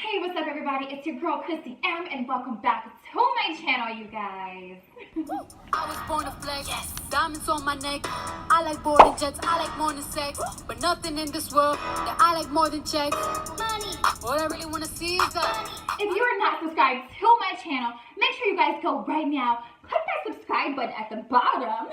Hey, what's up everybody? It's your girl Chrissy M and welcome back to my channel, you guys. I was born to flex, yes. Diamonds on my neck. I like boarding jets, I like more than sex. But nothing in this world that I like more than checks. Money. All I really want to see is that. If you are not subscribed to my channel, make sure you guys go right now. Click that subscribe button at the bottom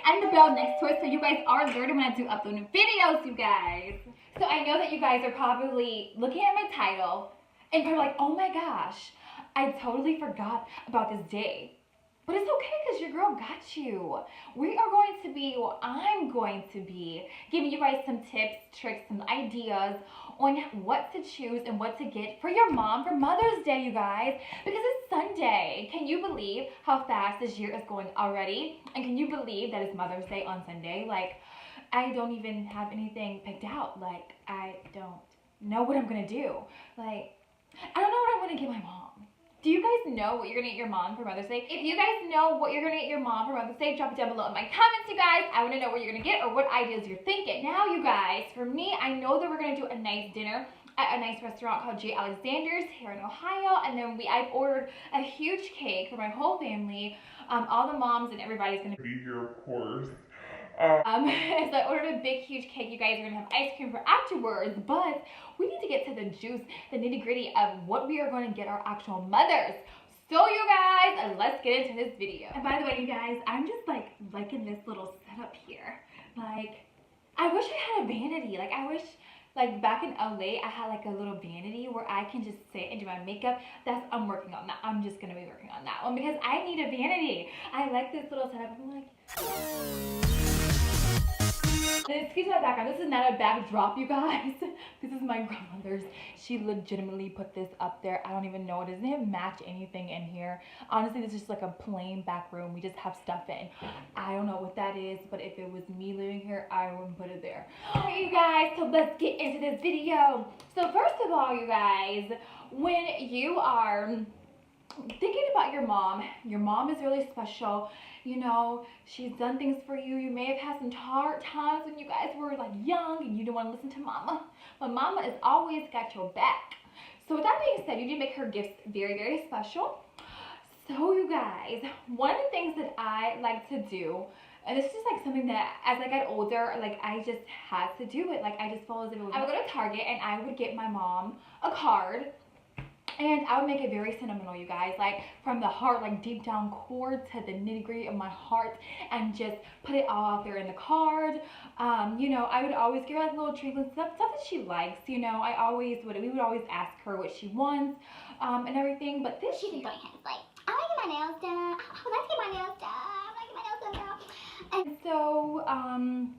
and the bell next to it so you guys are alerted when I do upload new videos, you guys. So I know that you guys are probably looking at my title and probably like, oh my gosh, I totally forgot about this day. But it's okay because your girl got you. We are going to be, well, I'm going to be giving you guys some tips, tricks, some ideas on what to choose and what to get for your mom for Mother's Day, you guys. Because it's Sunday. Can you believe how fast this year is going already? And can you believe that it's Mother's Day on Sunday? Like, I don't even have anything picked out. Like, I don't know what I'm going to do. Like, I don't know what I'm going to get my mom. Do you guys know what you're going to get your mom for Mother's Day? If you guys know what you're going to get your mom for Mother's Day, drop it down below in my comments, you guys. I want to know what you're going to get or what ideas you're thinking. Now, you guys, for me, I know that we're going to do a nice dinner at a nice restaurant called J. Alexander's here in Ohio. And then I've ordered a huge cake for my whole family. All the moms and everybody's going to be here, of course. so I ordered a big, huge cake. You guys are going to have ice cream for afterwards, but we need to get to the juice, the nitty-gritty of what we are going to get our actual mothers. So you guys, let's get into this video. And by the way, you guys, I'm just like liking this little setup here. Like, I wish I had a vanity. Like, I wish, like back in LA, I had like a little vanity where I can just sit and do my makeup. I'm working on that. I'm just going to be working on that one because I need a vanity. I like this little setup. I'm like... And excuse my background, this is not a backdrop, you guys. This is my grandmother's. She legitimately put this up there. I don't even know. It doesn't even match anything in here. Honestly, this is just like a plain back room. We just have stuff in. I don't know what that is, but if it was me living here, I would put it there. Alright, you guys, so let's get into this video. So first of all, you guys, when you are thinking about your mom is really special. You know, she's done things for you. You may have had some hard times when you guys were like young and you didn't want to listen to mama. But mama has always got your back. So with that being said, you did make her gifts very, very special. So you guys, one of the things that I like to do, and this is just like something that as I got older, like I just had to do it. Like I just followed it. I would go to Target and I would get my mom a card. And I would make it very sentimental, you guys, like from the heart, like deep down core to the nitty gritty of my heart, and just put it all out there in the card. You know, I would always give her like little treats and stuff that she likes. You know, we would always ask her what she wants, and everything. But this she's enjoying it. Like, I want to get my nails done. I would like to get my nails done. I want to get my nails done now. And so,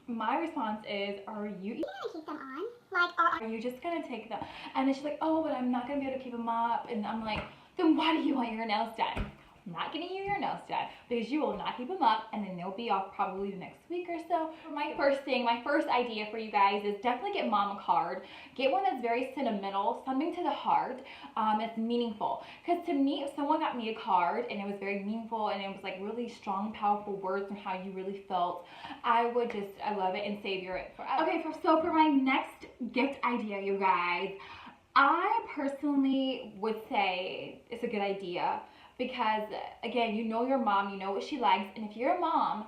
my response is, are you gonna keep them on? Like, are you just gonna take them? And then she's like, oh, but I'm not gonna be able to keep them up. And I'm like, then why do you want your nails done? I'm not getting you your nails done because you will not keep them up, and then they'll be off probably the next week or so. My first idea for you guys is definitely get mom a card. Get one that's very sentimental, something to the heart, that's meaningful. Because to me, if someone got me a card and it was very meaningful and it was like really strong, powerful words and how you really felt, I love it and savor it forever. Okay, so for my next gift idea, you guys, I personally would say it's a good idea. Because, again, you know your mom, you know what she likes. And if your mom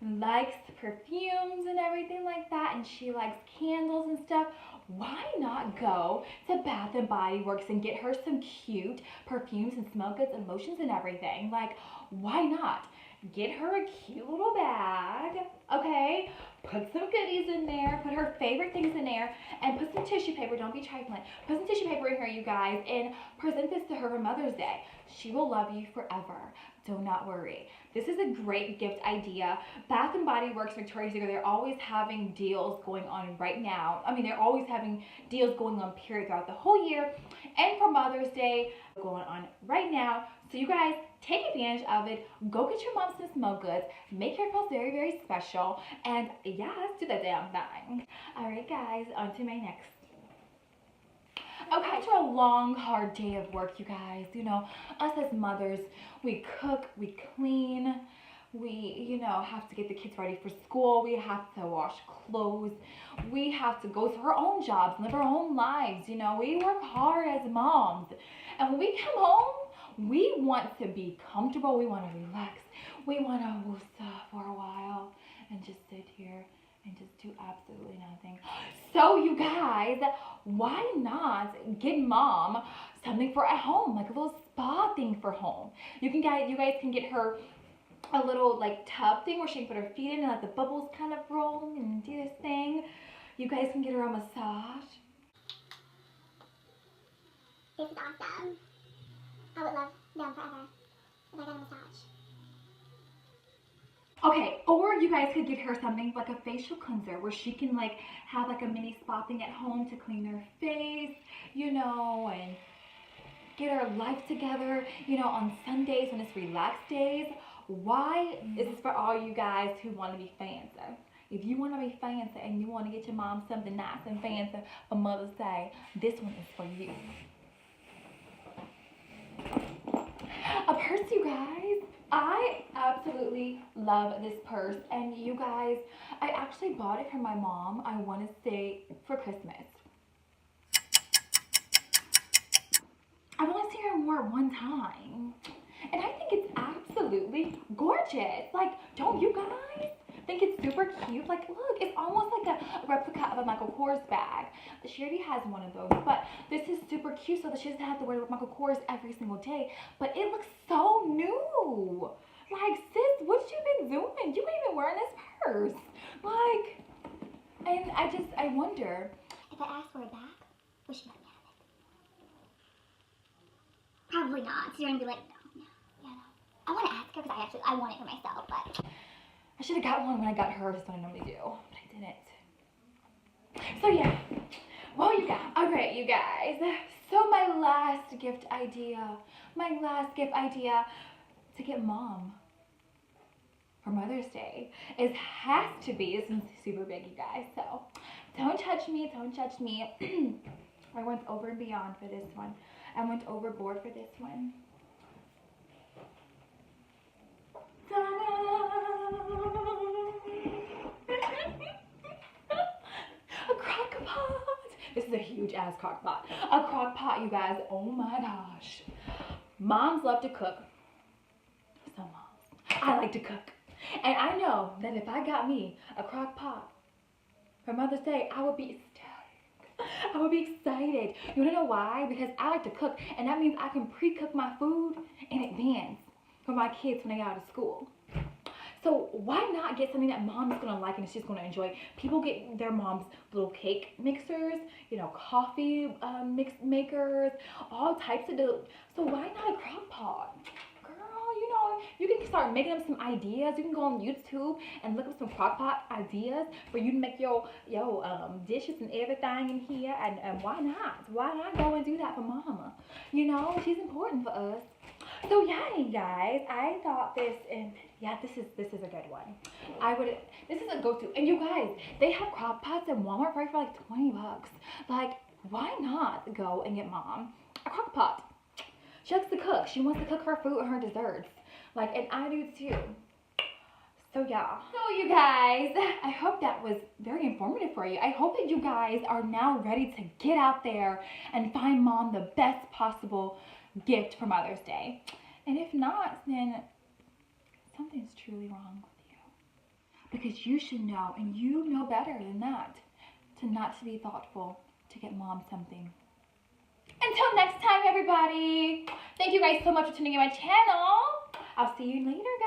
likes perfumes and everything like that, and she likes candles and stuff, why not go to Bath & Body Works and get her some cute perfumes and smell goods and lotions and everything? Like, why not? Get her a cute little bag, okay? Put some goodies in there, put her favorite things in there, and put some tissue paper. Don't be trifling. Put some tissue paper in here, you guys, and present this to her for Mother's Day. She will love you forever. Do not worry. This is a great gift idea. Bath & Body Works, Victoria's Secret, they're always having deals going on right now. I mean, they're always having deals going on, period, throughout the whole year. And for Mother's Day, going on right now. So you guys, take advantage of it. Go get your mom some smell goods. Make her feel very, very special. And yeah, let's do the damn thing. All right, guys, on to my next. Okay, after a long, hard day of work, you guys, you know, us as mothers, we cook, we clean, We, you know, have to get the kids ready for school. We have to wash clothes. We have to go to our own jobs, live our own lives. You know, we work hard as moms. And when we come home, we want to be comfortable. We want to relax. We want to woosah for a while and just sit here and just do absolutely nothing. So you guys, why not get mom something for at home, like a little spa thing for home? You guys can get her a little like tub thing where she can put her feet in and let the bubbles kind of roll and do this thing. You guys can get her a massage. This is awesome. I would love them forever if I got a massage. Okay, or you guys could get her something like a facial cleanser where she can like have like a mini spa thing at home to clean her face, you know, and get her life together, you know, on Sundays when it's relaxed days. Why is this for all you guys who want to be fancy? If you want to be fancy and you want to get your mom something nice and fancy for Mother's Day, this one is for you. A purse, you guys. I absolutely love this purse, and you guys, I actually bought it for my mom, I want to say for Christmas. I've only seen her wear it one time, and I think it's absolutely gorgeous. Like, don't you guys think it's super cute? Like, look, it's almost like a replica of a Michael Kors bag. She already has one of those, but this is super cute so that she doesn't have to wear Michael Kors every single day, but it looks so new. Like, sis, what you been doing? You ain't even wearing this purse. Like, and I wonder. If I ask for it back, would she let me have it? Probably not. She's gonna be like, no. I want to ask her because I want it for myself, but I should have got one when I got her, that's what I normally do, but I didn't. So yeah, well you guys, so my last gift idea to get mom for Mother's Day has to be, this one's super big, you guys, so don't judge me. I went over and beyond for this one. I went overboard for this one. A crock pot. This is a huge ass crock pot. A crock pot, you guys. Oh my gosh. Moms love to cook. Some moms. I like to cook. And I know that if I got me a crock pot for Mother's Day, I would be ecstatic. I would be excited. You wanna know why? Because I like to cook, and that means I can pre-cook my food in advance for my kids when they get out of school. So why not get something that mom's gonna like and she's gonna enjoy? People get their mom's little cake mixers, you know, coffee mix makers, all types of so why not a crock pot? Girl, you know, you can start making up some ideas. You can go on YouTube and look up some crock pot ideas for you to make your dishes and everything in here. And why not? Why not go and do that for mama? You know, she's important for us. So yeah, you guys, I thought this, and yeah, this is a good one. This is a go-to. And you guys, they have crock pots at Walmart for like 20 bucks. Like, why not go and get mom a crock pot? She likes to cook. She wants to cook her food and her desserts. Like, and I do too. So yeah. So you guys, I hope that was very informative for you. I hope that you guys are now ready to get out there and find mom the best possible gift for Mother's Day. And if not, then something's truly wrong with you. Because you should know, and you know better than that, to not to be thoughtful to get mom something. Until next time, everybody. Thank you guys so much for tuning in my channel. I'll see you later, guys.